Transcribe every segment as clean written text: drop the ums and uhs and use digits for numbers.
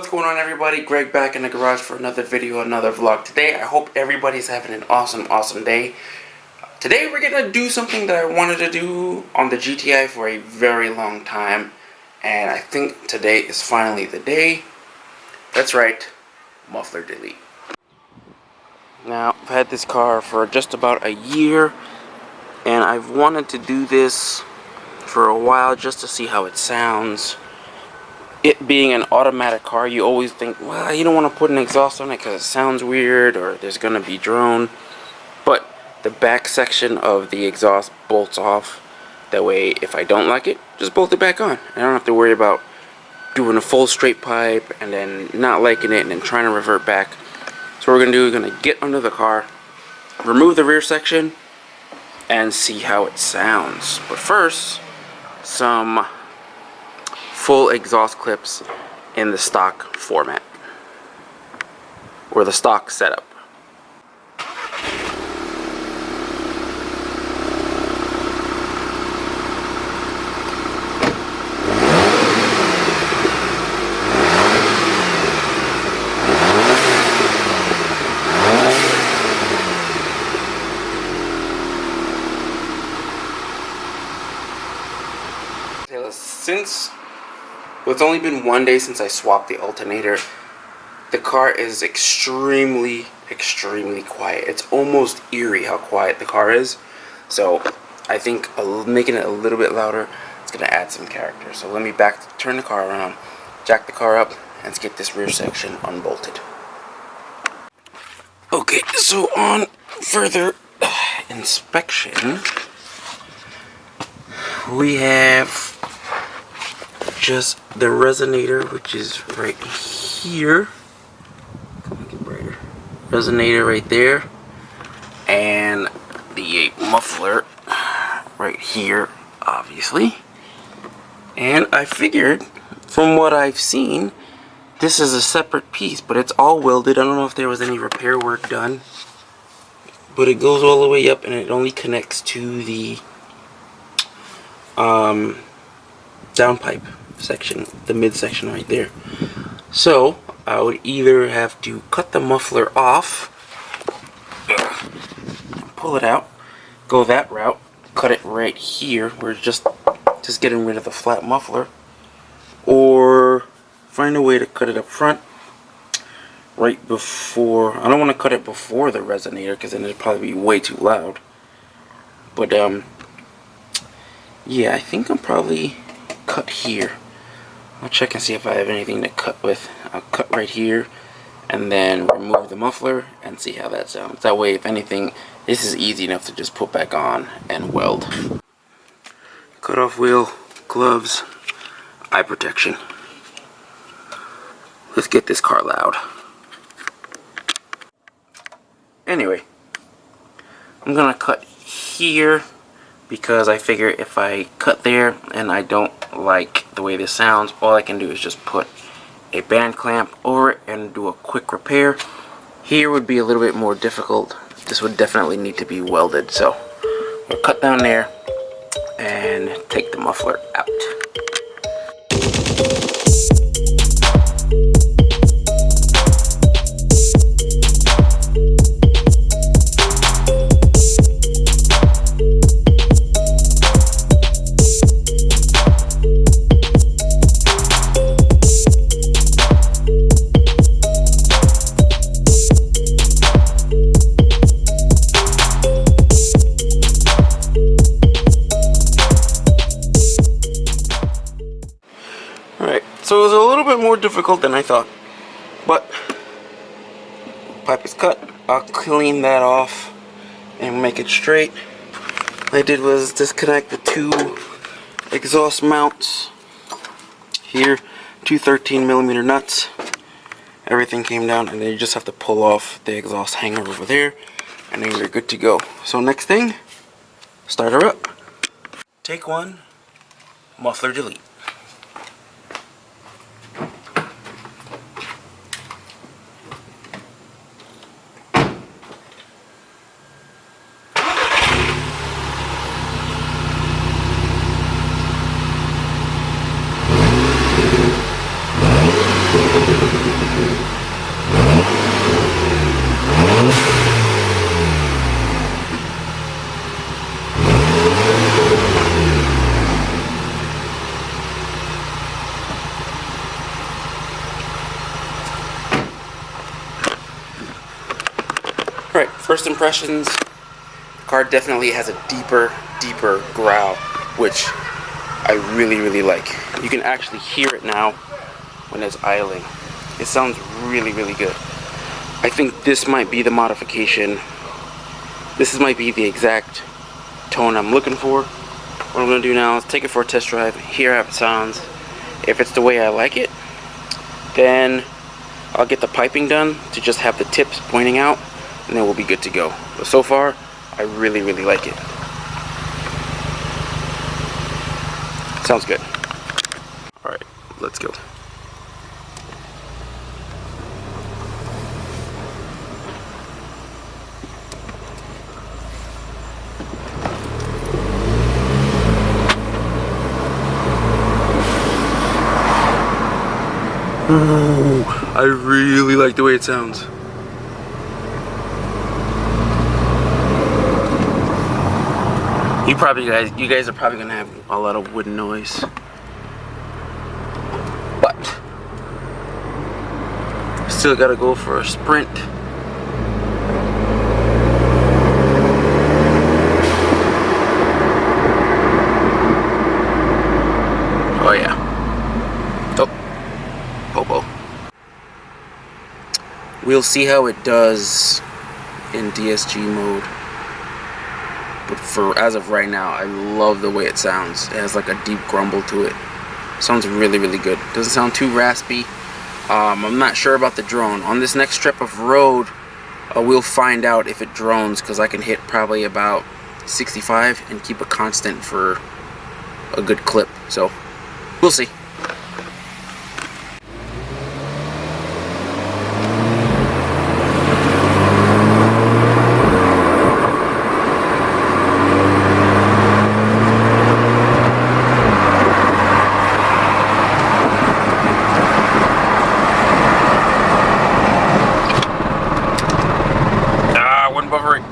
what's going on, everybody? Greg back in the garage for another video, another vlog. Today, I hope everybody's having an awesome day. Today, we're gonna do something that I wanted to do on the GTI for a very long time, and I think today is finally the day. That's right, Muffler Delete. Now, I've had this car for just about a year, and I've wanted to do this for a while just to see how it sounds. It being an automatic car, you always think, well, you don't want to put an exhaust on it because it sounds weird or there's going to be drone. But the back section of the exhaust bolts off. That way, if I don't like it, just bolt it back on. I don't have to worry about doing a full straight pipe and then not liking it and then trying to revert back. So what we're going to do, we're going to get under the car, remove the rear section, and see how it sounds. But first, some full exhaust clips in the stock format, or the stock setup. Since it's only been one day since I swapped the alternator, the car is extremely quiet. It's almost eerie how quiet the car is. So I think making it a little bit louder is going to add some character. So let me turn the car around, jack the car up, and let's get this rear section unbolted. Okay, so on further inspection, we have just the resonator, which is right here. Make it brighter. Resonator right there, and the muffler right here, obviously. And I figured, from what I've seen, this is a separate piece, but it's all welded. I don't know if there was any repair work done, but it goes all the way up, and it only connects to the downpipe section, the mid section right there. So I would either have to cut the muffler off, pull it out, go that route, cut it right here, we're just getting rid of the flat muffler, or find a way to cut it up front right before. I don't want to cut it before the resonator because then it'd probably be way too loud. But yeah, I think I'll probably cut here. I'll check and see if I have anything to cut with. I'll cut right here and then remove the muffler and see how that sounds. That way, if anything, this is easy enough to just put back on and weld. Cut-off wheel, gloves, eye protection. Let's get this car loud. Anyway, I'm gonna cut here because I figure if I cut there and I don't like the way this sounds, all I can do is just put a band clamp over it and do a quick repair. Here would be a little bit more difficult. This would definitely need to be welded, so we'll cut down there and take the muffler out. So it was a little bit more difficult than I thought, but pipe is cut. I'll clean that off and make it straight. What I did was disconnect the two exhaust mounts here, two 13mm nuts. Everything came down, and then you just have to pull off the exhaust hanger over there, and then you're good to go. So next thing, start her up. Take one, muffler delete. first impressions, the car definitely has a deeper growl, which I really like. You can actually hear it now when it's idling. It sounds really good. I think this might be the modification. This might be the exact tone I'm looking for. What I'm going to do now is take it for a test drive, hear how it sounds. If it's the way I like it, then I'll get the piping done to just have the tips pointing out, and then we'll be good to go. But so far, I really like it. Sounds good. Alright, let's go. Ooh, I really like the way it sounds. You guys are probably gonna have a lot of wooden noise, but still gotta go for a sprint. Oh yeah. Popo. We'll see how it does in DSG mode. But for as of right now, I love the way it sounds. It has like a deep grumble to it. Sounds really good. Doesn't sound too raspy. I'm not sure about the drone. On this next strip of road, we'll find out if it drones, because I can hit probably about 65 and keep a constant for a good clip. So we'll see. Buffering.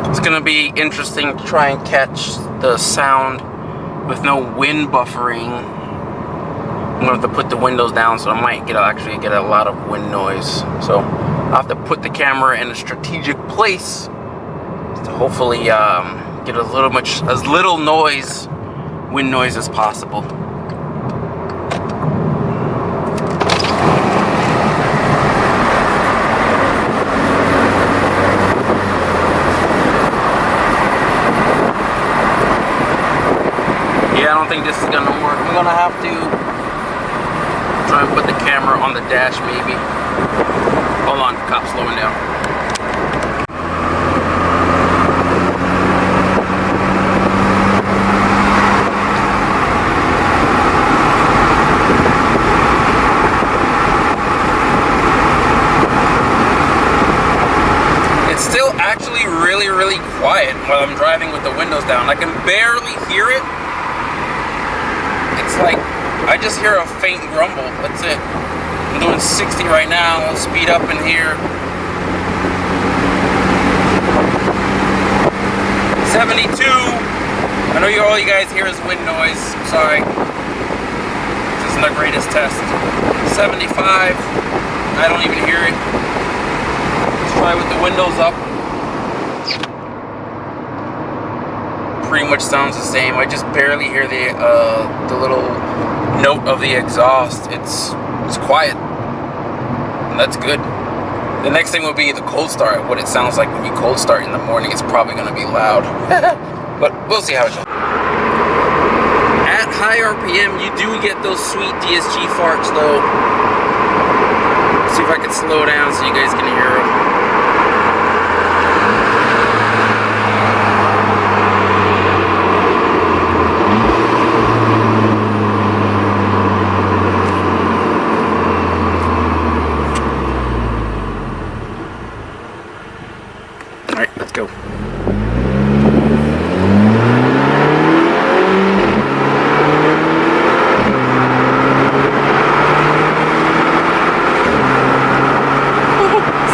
It's gonna be interesting to try and catch the sound with no wind buffering. I'm gonna have to put the windows down, so I might actually get a lot of wind noise. So I'll have to put the camera in a strategic place to hopefully get as little noise, wind noise as possible. I don't think this is gonna work. I'm gonna have to try and put the camera on the dash maybe. Hold on, cop's slowing down. It's still actually really quiet while I'm driving with the windows down. I can barely hear it. It's like I just hear a faint grumble. That's it. I'm doing 60 right now. I'll speed up in here. 72. I know all you guys hear is wind noise. I'm sorry. This isn't the greatest test. 75. I don't even hear it. Let's try with the windows up. Pretty much sounds the same. I just barely hear the little note of the exhaust. It's quiet, and that's good. The next thing will be the cold start. What it sounds like when you cold start in the morning. It's probably going to be loud, but we'll see how it goes. At high RPM, you do get those sweet DSG farts, though. Let's see if I can slow down so you guys can hear them. Alright, let's go.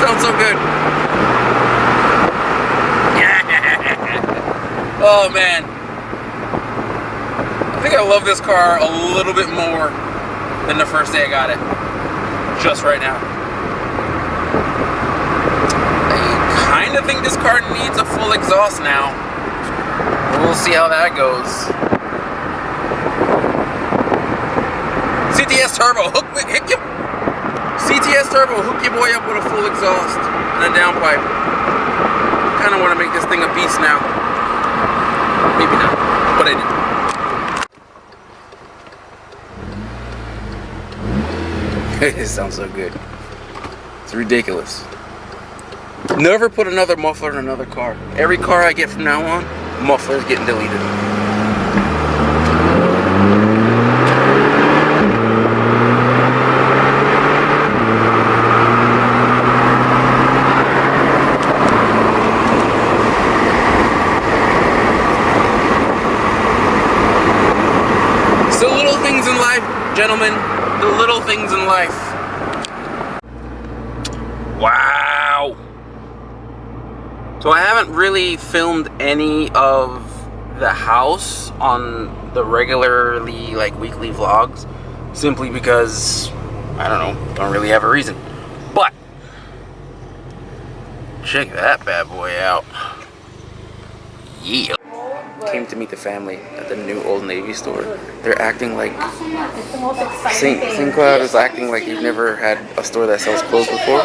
Sounds so good. Oh man. I think I love this car a little bit more than the first day I got it. Just right now. I kind of think this car needs a full exhaust now. We'll see how that goes. CTS Turbo, CTS Turbo, hook your boy up with a full exhaust and a downpipe. Kind of want to make this thing a beast now. Maybe not, but I do. It sounds so good. It's ridiculous. Never put another muffler in another car. Every car I get from now on, muffler is getting deleted. It's the little things in life, gentlemen. The little things in life. Wow. So I haven't really filmed any of the house on the regularly like weekly vlogs, simply because I don't know, don't really have a reason. But check that bad boy out. Yeah. Came to meet the family at the new Old Navy store. They're acting like St. Cloud is acting like you've never had a store that sells clothes before.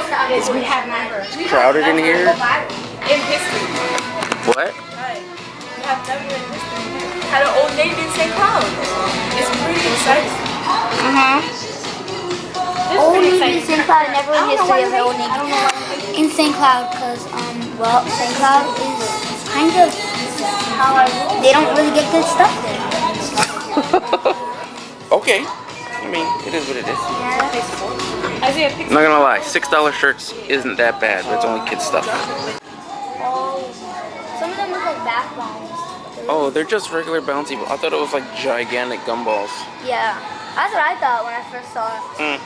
We have never. It's crowded in here. In history. What? Right. We have never in history had an Old Navy in St. Cloud. It's pretty exciting. Old Navy in St. Cloud, never in history of the Old Navy in St. Cloud, because well, St. Cloud is kind of they don't really get good stuff there. Okay. I mean, it is what it is. Yeah. I'm not gonna lie, $6 shirts isn't that bad, but it's only kids stuff. Oh, some of them look like bath bombs. Oh, they're just regular bouncy balls. I thought it was like gigantic gumballs. Yeah, that's what I thought when I first saw it.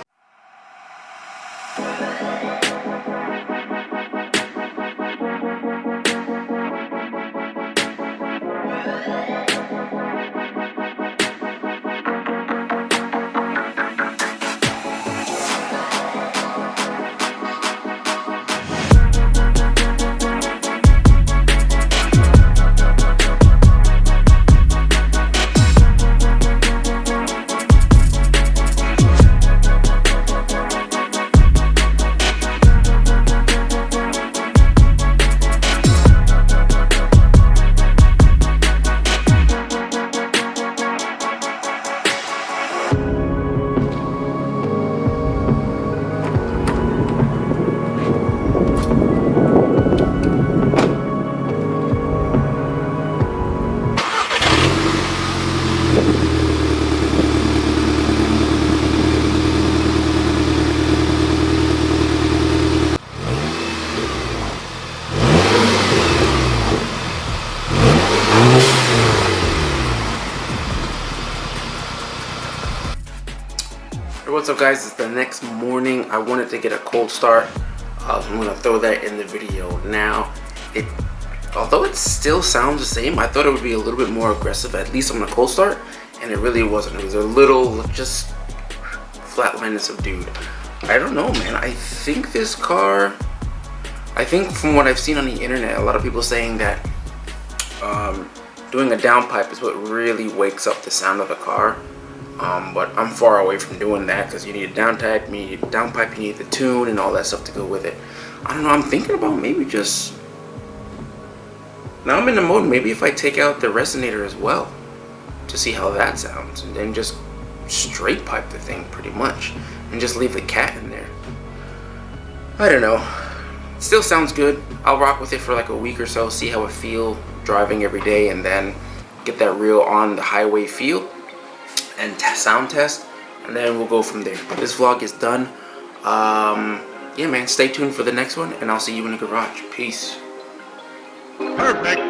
What's up, guys? It's the next morning. I wanted to get a cold start. I'm gonna throw that in the video now. Although it still sounds the same, I thought it would be a little bit more aggressive, at least on the cold start, and it really wasn't. It was a little just flatline and subdued. I don't know, man. I think this car, from what I've seen on the internet, a lot of people saying that doing a downpipe is what really wakes up the sound of the car. But I'm far away from doing that, because you need a downpipe, you need the tune and all that stuff to go with it. I don't know, I'm thinking about maybe just, now I'm in the mode, maybe if I take out the resonator as well, to see how that sounds, and then just straight pipe the thing pretty much, and just leave the cat in there. I don't know, it still sounds good. I'll rock with it for like a week or so, see how it feels driving every day, and then get that real on the highway feel and sound test, and then we'll go from there. But this vlog is done. Yeah, man, stay tuned for the next one, and I'll see you in the garage. Peace. Perfect.